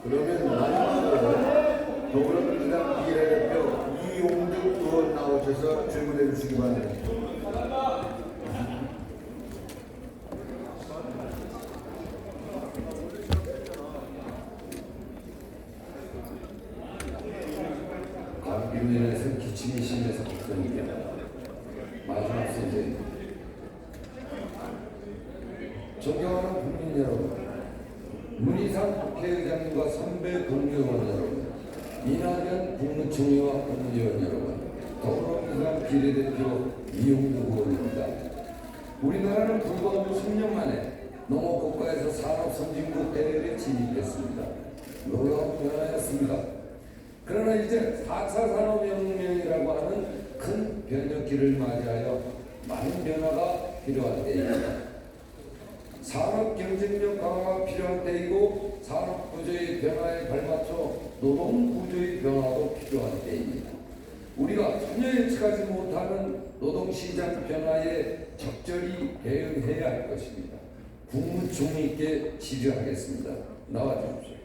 그러면 마지막으로 더불어민주당 비례대표 이용주 의원 나오셔서 질문해 주시기 바랍니다. 감기로 인해서 기침이 심해서 걱정입니다. 마지막 선생님. 존경하는 국민 여러분, 문희상 국회의장님과 선배 공경원 여러분, 이낙연 국무총리와 국무위원 여러분, 더불어민주당 비례대표 이용주 의원입니다. 우리나라는 불과 10년 만에 농업국가에서 산업선진국 대열에 진입했습니다. 놀라운 변화였습니다. 그러나 이제 4차 산업혁명이라고 하는 큰 변혁기를 맞이하여 많은 변화가 필요한 때입니다. 산업 경쟁력 강화가 필요한 때이고 산업 구조의 변화에 발맞춰 노동 구조의 변화도 필요한 때입니다. 우리가 전혀 예측하지 못하는 노동시장 변화에 적절히 대응해야 할 것입니다. 국무총리께 질의하겠습니다. 나와주십시오.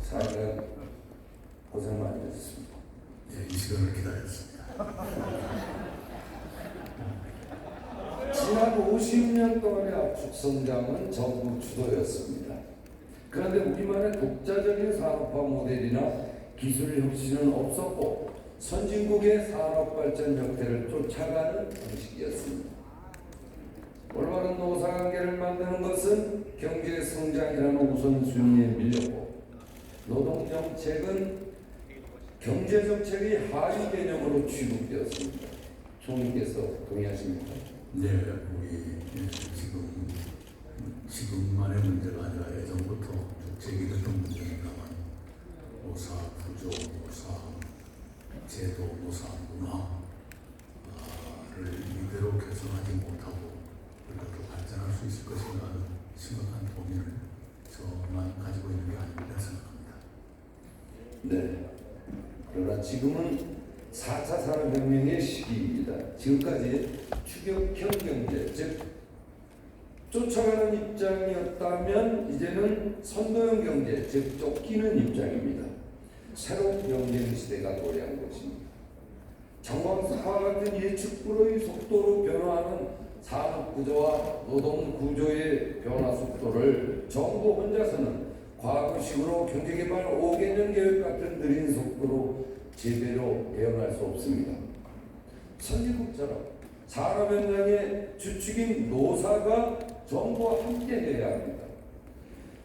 사회가 고생 많이 했습니다. 이 시간을 기다렸습니다. 지난 50년 동안의 압축 성장은 전국 주도였습니다. 그런데 우리만의 독자적인 산업화 모델이나 기술 혁신은 없었고 선진국의 산업 발전 형태를 쫓아가는 방식이었습니다. 올바른 노사관계를 만드는 것은 경제 성장이라는 우선순위에 밀렸고 노동정책은 경제정책의 하위 개념으로 취급되었습니다. 총리께서 동의하십니까? 네, 우리 지금만의 문제가 아니라 예전부터 쭉 제기됐던 문제입니다만 노사 구조, 노사 제도, 노사 문화를 이대로 개선하지 못하고 우리가 또 발전할 수 있을 것인가 하는 심각한 고민을 저만 가지고 있는 게 아닙니다 생각합니다. 네. 그러나 지금은 4차 산업혁명의 시기입니다. 지금까지 추격형 경제, 즉 쫓아가는 입장이었다면 이제는 선도형 경제, 즉 쫓기는 입장입니다. 새로운 경쟁 시대가 도래한 것입니다. 정광석과 같은 예측 불허의 속도로 변화하는 산업 구조와 노동 구조의 변화 속도를 정부 혼자서는 과거식으로 경제개발 5개년 계획 같은 느린 속도로 제대로 대응할 수 없습니다. 선진국처럼 산업 현장의 주축인 노사가 정부와 함께 해야 합니다.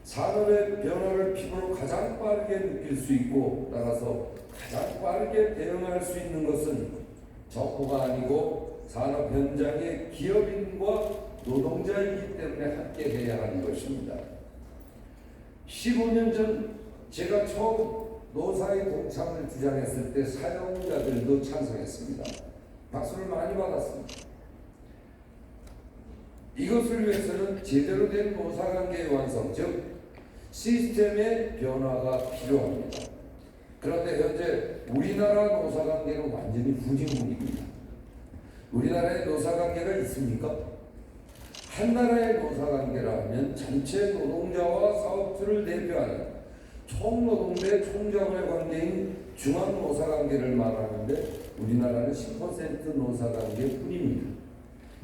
산업의 변화를 피부로 가장 빠르게 느낄 수 있고 따라서 가장 빠르게 대응할 수 있는 것은 정부가 아니고 산업 현장의 기업인과 노동자이기 때문에 함께 해야 하는 것입니다. 15년 전 제가 처음 노사의 동참을 주장했을 때 사용자들도 찬성했습니다. 박수를 많이 받았습니다. 이것을 위해서는 제대로 된 노사관계의 완성, 즉 시스템의 변화가 필요합니다. 그런데 현재 우리나라 노사관계는 완전히 후진국입니다. 우리나라에 노사관계가 있습니까? 한 나라의 노사관계라면 전체 노동자와 사업주를 대표하는 총노동대 총자원의 관계인 중앙노사관계를 말하는데 우리나라는 10% 노사관계 뿐입니다.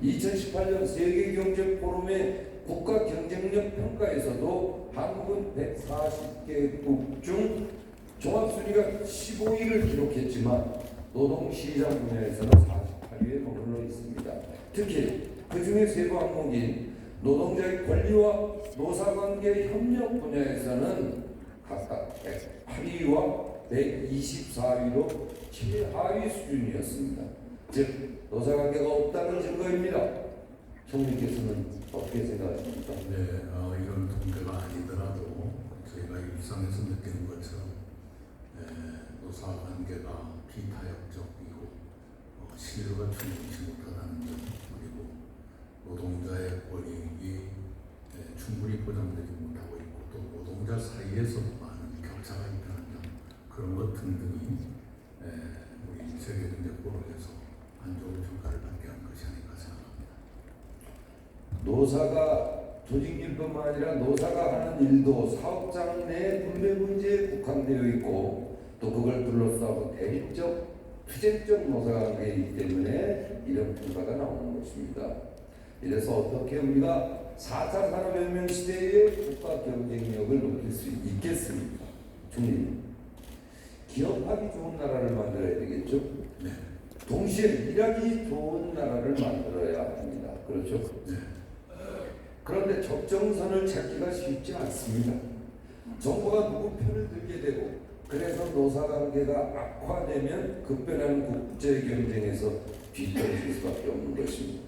2018년 세계경제포럼의 국가경쟁력 평가에서도 한국은 140개국 중 종합순위가 15위를 기록했지만 노동시장 분야에서는 48위에 머물러 있습니다. 특히 그 중에 세부 항목인 노동자의 권리와 노사관계 협력 분야에서는 각각 108위와 124위로 최하위 수준이었습니다. 즉 노사관계가 없다는 증거입니다. 총리께서는 어떻게 생각하십니까? 네, 이런 통계가 아니더라도 저희가 일상에서 느끼는 것처럼 노사관계가 비타협적이고 신뢰가 충분치 못하다는 점, 그리고 노동자의 권리, 충분히 보장되지 못하고 있고 또 노동자 사이에서도 많은 격차가 있다는 점 그런 것 등등이 우리 세계경제 포럼에서 안 좋은 평가를 받게 한 것이 아닌가 생각합니다. 노사가 조직일뿐만 아니라 노사가 하는 일도 사업장 내 분배 문제에 국한되어 있고 또 그걸 둘러싸고 대립적, 투쟁적 노사관계이기 때문에 이런 평가가 나오는 것입니다. 이래서 어떻게 우리가 4차 산업혁명 시대의 국가 경쟁력을 높일 수 있겠습니까? 총리님, 기업하기 좋은 나라를 만들어야 되겠죠? 네. 동시에 일하기 좋은 나라를 만들어야 합니다. 그렇죠? 네. 그런데 적정선을 찾기가 쉽지 않습니다. 정부가 누구 편을 들게 되고 그래서 노사관계가 악화되면 급변하는 국제 경쟁에서 뒤떨어질 수밖에 없는 것입니다.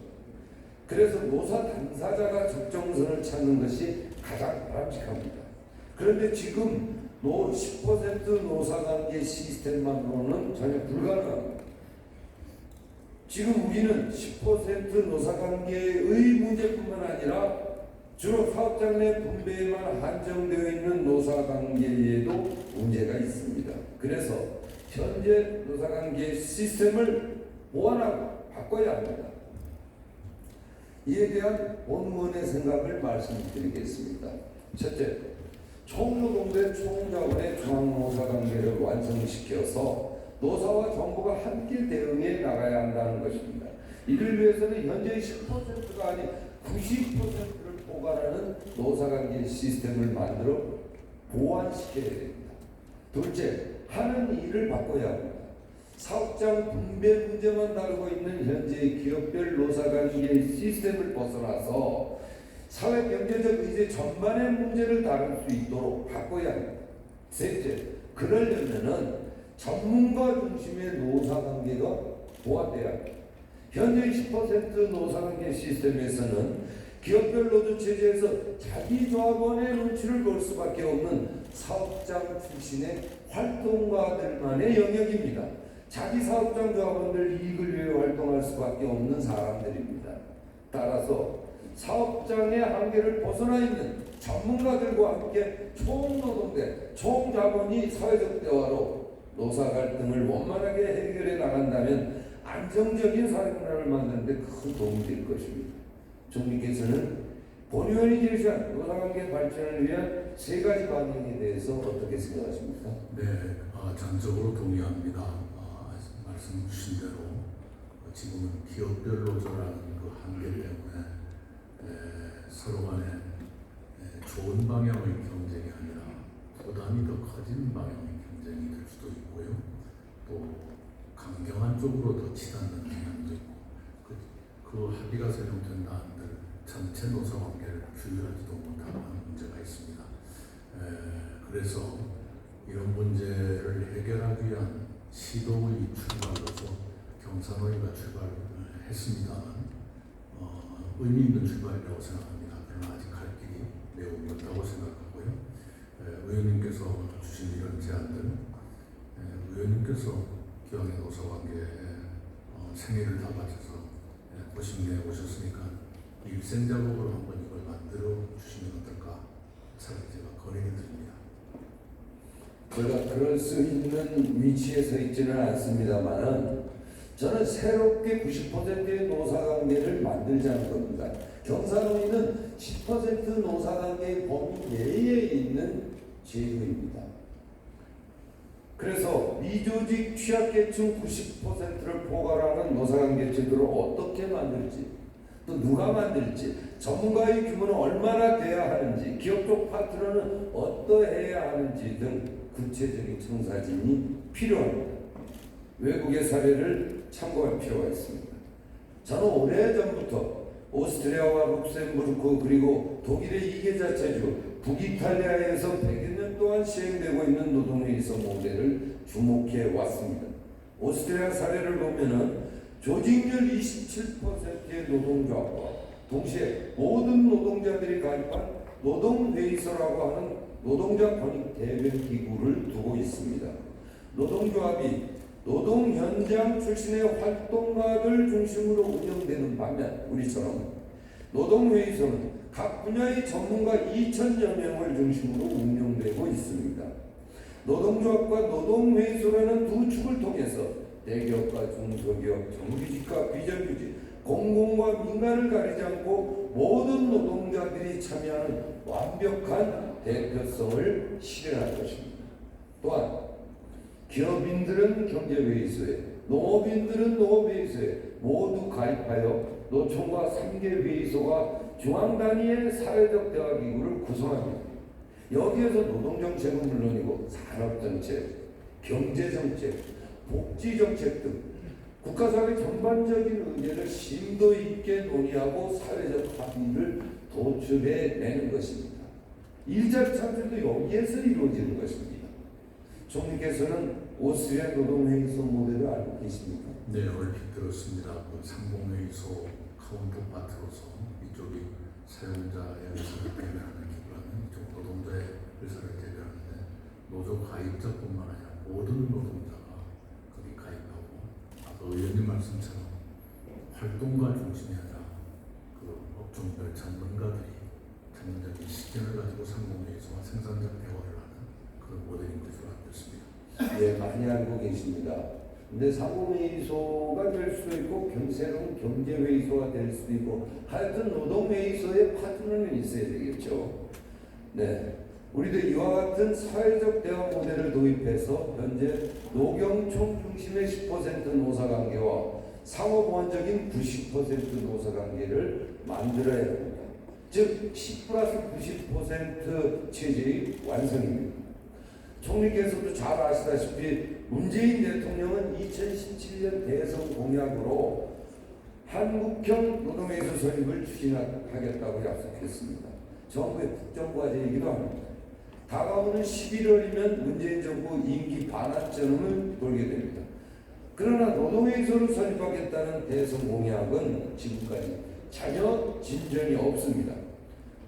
그래서 노사 당사자가 적정선을 찾는 것이 가장 바람직합니다. 그런데 지금 10% 노사관계 시스템만으로는 전혀 불가능합니다. 지금 우리는 10% 노사관계의 문제뿐만 아니라 주로 사업장 내 분배에만 한정되어 있는 노사관계에도 문제가 있습니다. 그래서 현재 노사관계 시스템을 보완하고 바꿔야 합니다. 이에 대한 본문의 생각을 말씀드리겠습니다. 첫째, 총노동대 총자원의 중앙노사관계를 완성시켜서 노사와 정부가 함께 대응해 나가야 한다는 것입니다. 이를 위해서는 현재의 10%가 아닌 90%를 포괄하는 노사관계 시스템을 만들어 보완시켜야 됩니다. 둘째, 하는 일을 바꿔야 합니다. 사업장 분배 문제만 다루고 있는 현재의 기업별 노사관계 시스템을 벗어나서 사회 경제적 의제 전반의 문제를 다룰 수 있도록 바꿔야 합니다. 셋째, 그러려면은 전문가 중심의 노사관계가 보완돼야 합니다. 현재 10% 노사관계 시스템에서는 기업별 노조체제에서 자기 조합원의 눈치를 볼 수밖에 없는 사업장 출신의 활동가들만의 영역입니다. 자기 사업장 조합원들 이익을 위해 활동할 수밖에 없는 사람들입니다. 따라서 사업장의 한계를 벗어나 있는 전문가들과 함께 총노동대, 총자본이 사회적 대화로 노사 갈등을 원만하게 해결해 나간다면 안정적인 사회문화를 만드는 데 큰 도움이 될 것입니다. 총리께서는 본의원이 제시한 노사관계 발전을 위한 3가지 방향에 대해서 어떻게 생각하십니까? 네, 전적으로 동의합니다. 말씀 주신 대로 지금은 기업별 노조라는 그 한계 때문에 서로 간에 좋은 방향의 경쟁이 아니라 부담이 더 커진 방향의 경쟁이 될 수도 있고요. 또 강경한 쪽으로 더 치닫는 경향도 있고 그 합의가 세정된다 한들 전체 노사관계를 규율하지도 못하는 문제가 있습니다. 그래서 이런 문제를 해결하기 위한 시도의 출발로서 경산의가 출발했습니다만 의미 있는 출발이라고 생각합니다. 그러나 아직 갈 길이 매우 멀다고 생각하고요. 의원님께서 주신 이런 제안들, 의원님께서 기왕의 노사관계에 생애를 다 바쳐서 고심해 오셨으니까 일생작업으로 한번 이걸 만들어 주시면 어떨까? 차라리 제가 건의를 드립니다. 제가 그럴 수 있는 위치에 서 있지는 않습니다만은 저는 새롭게 90%의 노사관계를 만들자는 겁니다. 경산의는 10% 노사관계의 범위 내에 있는 제도입니다. 그래서 미조직 취약계층 90%를 포괄하는 노사관계 제도를 어떻게 만들지, 또 누가 만들지, 전문가의 규모는 얼마나 돼야 하는지, 기업 쪽 파트너는 어떠해야 하는지 등 구체적인 청사진이 필요합니다. 외국의 사례를 참고할 필요가 있습니다. 저는 오래전부터 오스트리아와 룩셈부르크 그리고 독일의 이계자체주 북이탈리아에서 100여 년 동안 시행되고 있는 노동회의소 모델을 주목해 왔습니다. 오스트리아 사례를 보면은 조직률 27%의 노동조합과 동시에 모든 노동자들이 가입한 노동회의소라고 하는 노동자 권익 대변 기구를 두고 있습니다. 노동조합이 노동 현장 출신의 활동가들 중심으로 운영되는 반면 우리처럼 노동회의소는 각 분야의 전문가 2,000여 명을 중심으로 운영되고 있습니다. 노동조합과 노동회의소라는 두 축을 통해서 대기업과 중소기업, 정규직과 비정규직, 공공과 민간을 가리지 않고 모든 노동자들이 참여하는 완벽한 대표성을 실현할 것입니다. 또한 기업인들은 경제회의소에, 농업인들은 농업회의소에 모두 가입하여 노총과 3개 회의소가 중앙 단위의 사회적 대화기구를 구성합니다. 여기에서 노동정책은 물론이고 산업정책, 경제정책, 복지정책 등 국가사회 전반적인 의제를 심도 있게 논의하고 사회적 합의를 도출해내는 것입니다. 일자리 창출도 여기에서 이루어지는 것입니다. 총리께서는 오스트리아 노동회의소 모델을 알고 계십니까? 네, 얼핏 들었습니다. 그 상봉회의소 카운터파트로서 이쪽이 사용자의 의사를 대변하는 기구라면 이쪽 노동자의 의사를 대변하는데 노조 가입자뿐만 아니라 모든 노동자가 거기 가입하고 아까 의원님 말씀처럼 활동가 중심이 아니라 그 업종별 전문가들이 전문적인 시견을 가지고 상봉회의소와 생산적 대화를 하는 그런 모델인 것으로 알고 있습니다. 예, 많이 알고 계십니다. 근데 상공회의소가 될 수도 있고 새로운 경제회의소가 될 수도 있고 하여튼 노동회의소의 파트너는 있어야 되겠죠. 네, 우리도 이와 같은 사회적 대화 모델을 도입해서 현재 노경총 중심의 10% 노사관계와 상호보완적인 90% 노사관계를 만들어야 합니다. 즉 10+90% 체제의 완성입니다. 총리께서도 잘 아시다시피 문재인 대통령은 2017년 대선 공약으로 한국형 노동회의소 설립을 추진하겠다고 약속했습니다. 정부의 국정과제이기도 합니다. 다가오는 11월이면 문재인 정부 임기 반환점을 돌게 됩니다. 그러나 노동회의소를 설립하겠다는 대선 공약은 지금까지 전혀 진전이 없습니다.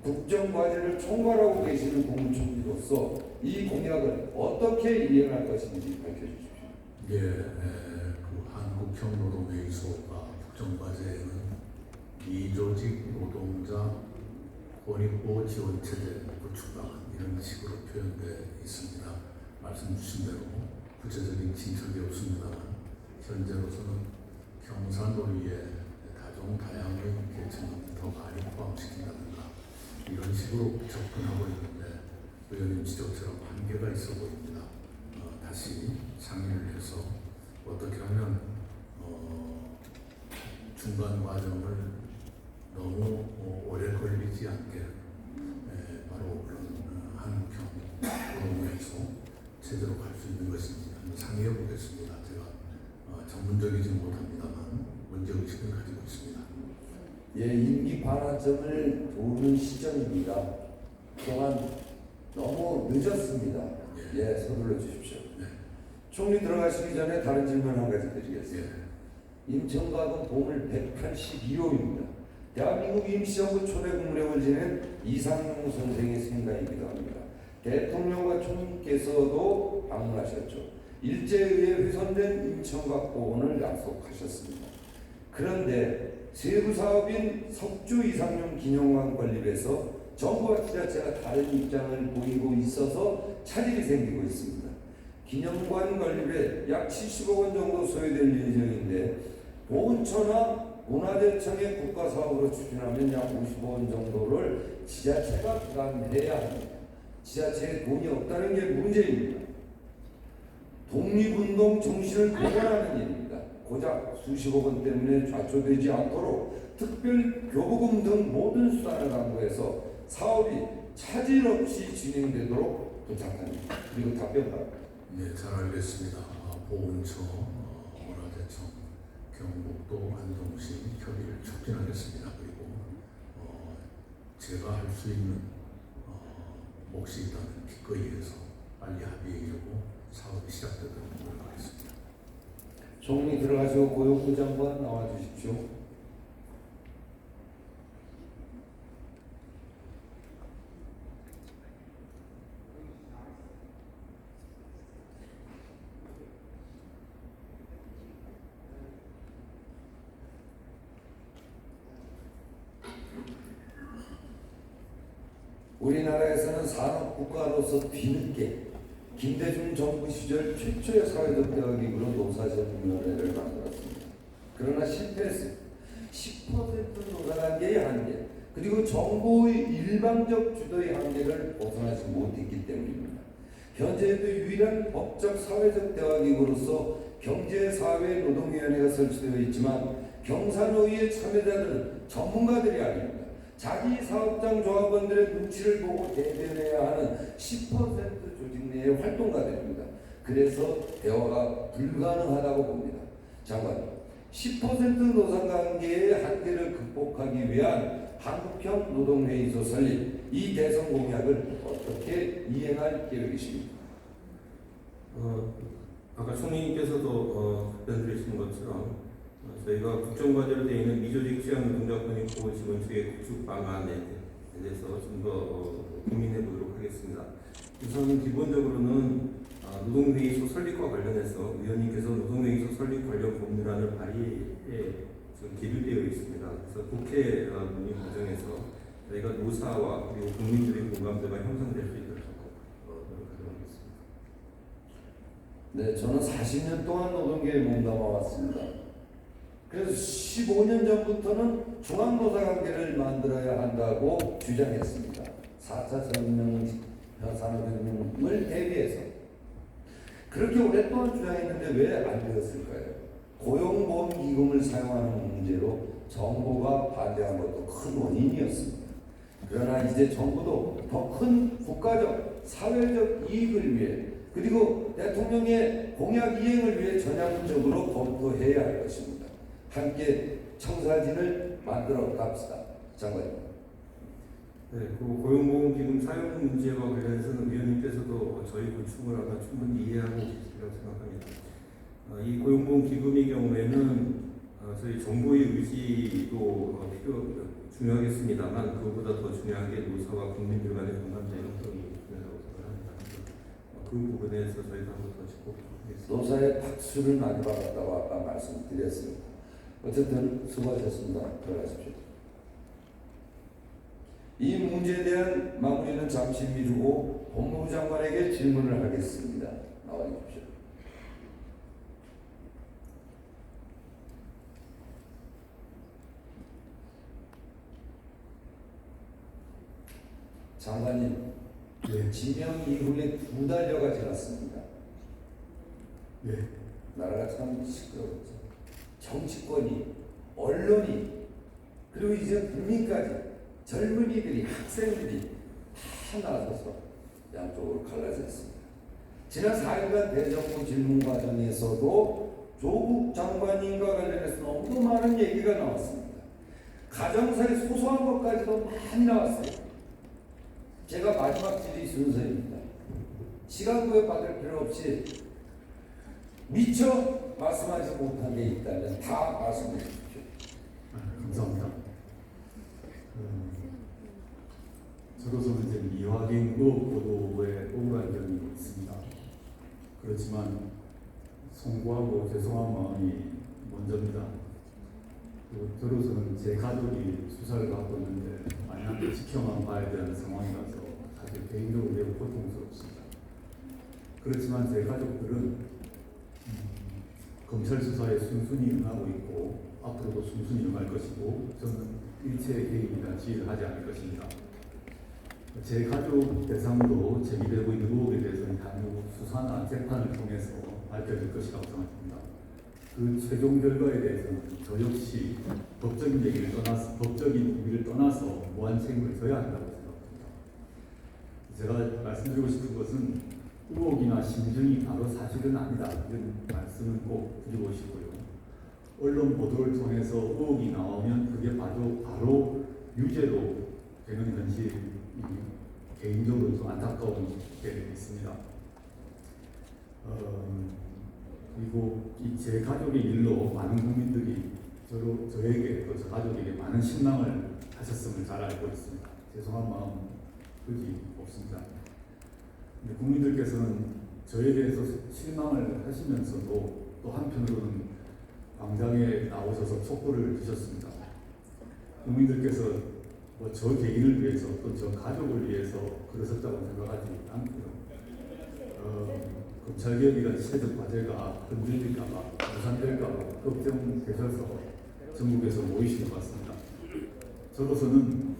국정과제를 총괄하고 계시는 국무총리로서 이 공약을 어떻게 이행할 것인지 밝혀주십시오. 예, 그 한국형 노동회의소가 국정과제에는 미조직 노동자 권익보호 지원체제 구축방안 이런 식으로 표현되어 있습니다. 말씀 주신 대로 구체적인 진척이 없습니다만 현재로서는 경사노리에 다양의 계층을 더 많이 포함시킨다든가 이런 식으로 접근하고 있는데 의원님 지적처럼 한계가 있어 보입니다. 다시 상의를 해서 어떻게 하면 중간 과정을 너무 오래 걸리지 않게 바로 그런 한국형 노동회의소 제대로 갈 수 있는 것인지 한번 상의해 보겠습니다. 제가 전문적이지 못합니다만 문제의식을 가지고 있습니다. 예, 임기 반환점을 도우는 시점입니다. 그동안 너무 늦었습니다. 예, 서둘러 주십시오. 네. 총리 들어가시기 전에 다른 질문 한 가지 드리겠습니다. 예. 인천가동 보물 182호입니다. 대한민국 임시정부 초대 국무령을 지낸 이상용 선생의 생가이기도 합니다. 대통령과 총리께서도 방문하셨죠. 일제에 훼손된 인천각보원을 약속하셨습니다. 그런데 세부 사업인 석주 이상용 기념관 건립에서 정부와 지자체가 다른 입장을 보이고 있어서 차질이 생기고 있습니다. 기념관 건립에 약 70억 원 정도 소요될 예정인데 보훈처나 문화재청의 국가사업으로 추진하면 약 50억 원 정도를 지자체가 부담해야 합니다. 지자체에 돈이 없다는 게 문제입니다. 독립운동 정신을 복원하는 일입니다. 고작 수십억 원 때문에 좌초되지 않도록 특별 교부금 등 모든 수단을 강구해서 사업이 차질 없이 진행되도록 부탁합니다. 그리고 답변 바랍니다. 네, 잘 알겠습니다. 보훈처, 문화재청, 경북도, 안동시 협의를 촉진하겠습니다. 그리고 제가 할 수 있는 몫이 있다면 기꺼이 해서 빨리 합의하려고 사업이 시작되도록 노력하겠습니다. 총리 들어가시고 고용부 장관 나와 주십시오. 우리나라에서는 산업국가로서 뒤늦게 김대중 정부 시절 최초의 사회적 대화기구로 노사정위원회를 만들었습니다. 그러나 실패했습니다. 10% 노사관계의 한계, 그리고 정부의 일방적 주도의 한계를 벗어나지 못했기 때문입니다. 현재도 유일한 법적 사회적 대화기구로서 경제사회노동위원회가 설치되어 있지만 경산노위의 참여자들은 전문가들이 아닙니다. 자기 사업장 조합원들의 눈치를 보고 대변해야 하는 10% 조직 내의 활동가들입니다. 그래서 대화가 불가능하다고 봅니다. 장관님, 10% 노사관계의 한계를 극복하기 위한 한국형 노동회의소 설립, 이 대선 공약을 어떻게 이행할 계획이십니까? 아까 총리님께서도 답변 드리신 것처럼 저희가 국정과제로 되어 있는 미조직 취약 노동자권익 보호 지원체계 구축 방안에 대해서 좀 더 고민해 보도록 하겠습니다. 우선 기본적으로는 노동회의소 설립과 관련해서 위원님께서 노동회의소 설립 관련 법률안을 발의에 지금 계류되어 있습니다. 그래서 국회 논의 과정에서 저희가 노사와 그리고 국민들의 공감대가 형성될 수 있도록 노력하도록 하겠습니다. 네, 저는 40년 동안 노동계에 몸담아 왔습니다. 그래서 15년 전부터는 중앙노사관계를 만들어야 한다고 주장했습니다. 4차 산업혁명을 대비해서. 그렇게 오랫동안 주장했는데 왜 안 되었을까요? 고용보험기금을 사용하는 문제로 정부가 반대한 것도 큰 원인이었습니다. 그러나 이제 정부도 더 큰 국가적, 사회적 이익을 위해 그리고 대통령의 공약 이행을 위해 전향적으로 검토해야 할 것입니다. 함께 청사진을 만들어 갑시다. 장관님. 네, 그 고용보험기금 사용 문제와 관련해서는 위원님께서도 저희 구축을 아마 충분히 이해하고 계시리라고 생각합니다. 이 고용보험기금의 경우에는 저희 정부의 의지도 중요하겠습니다만 그것보다 더 중요한 게 노사와 국민들 간의 공감대 형성이 중요하다고 생각합니다. 그 부분에서 저희가 한번 더 짚어보도록 하겠습니다. 노사의 박수를 많이 받았다고 아까 말씀드렸습니다. 어쨌든 수고하셨습니다. 들어가십시오. 이 문제에 대한 마무리는 잠시 미루고 법무부 장관에게 질문을 하겠습니다. 나와 주십시오. 장관님, 지명 이후에 2달여가 지났습니다. 예. 나라가 참 시끄럽죠. 정치권이, 언론이, 그리고 이제 국민까지, 젊은이들이, 학생들이 다 나서서 양쪽으로 갈라져 있습니다. 지난 4일간 대정부 질문 과정에서도 조국 장관님과 관련해서 너무 많은 얘기가 나왔습니다. 가정사의 소소한 것까지도 많이 나왔어요. 제가 마지막 질의 순서입니다. 시간 구애받을 필요 없이 미처 말씀하지 못한 게 있다면 다 말씀해 주십시오. 감사합니다. 저로서는 이제 미확인 의혹 보도에 억울한 점이 있습니다. 그렇지만 송구하고 죄송한 마음이 먼저입니다. 그리고 저로서는 제 가족이 수사를 받고 있는데 만약 지켜만 봐야 되는 상황이라서 사실 개인적으로 매우 고통스럽습니다. 그렇지만 제 가족들은 검찰 수사에 순순히 응하고 있고 앞으로도 순순히 응할 것이고 저는 일체의 개입이나 지휘를 하지 않을 것입니다. 제 가족 대상으로 제기되고 있는 의혹에 대해서는 향후 수사나 재판을 통해서 밝혀질 것이라고 생각합니다. 그 최종 결과에 대해서는 저 역시 법적인 얘기를 떠나서 무한 책임을 져야 한다고 생각합니다. 제가 말씀드리고 싶은 것은 의혹이나 심증이 바로 사실은 아니다. 이런 말씀을 꼭 드리고 싶고요. 언론 보도를 통해서 의혹이 나오면 그게 바로 유죄로 되는 현실이 개인적으로 좀 안타까운 게 있습니다. 그리고 제 가족의 일로 많은 국민들이 저에게 또 저 가족에게 많은 실망을 하셨음을 잘 알고 있습니다. 죄송한 마음 그지 없습니다. 근데 국민들께서는 저에 대해서 실망을 하시면서도 또 한편으로는 광장에 나오셔서 촛불을 드셨습니다. 국민들께서 뭐 저 개인을 위해서 또 저 가족을 위해서 그러셨다고 생각하지 않고요. 검찰개혁이라는 시대적 과제가 흔들릴까봐, 무산될까봐 걱정되셔서 전국에서 모이신 것 같습니다. 저로서는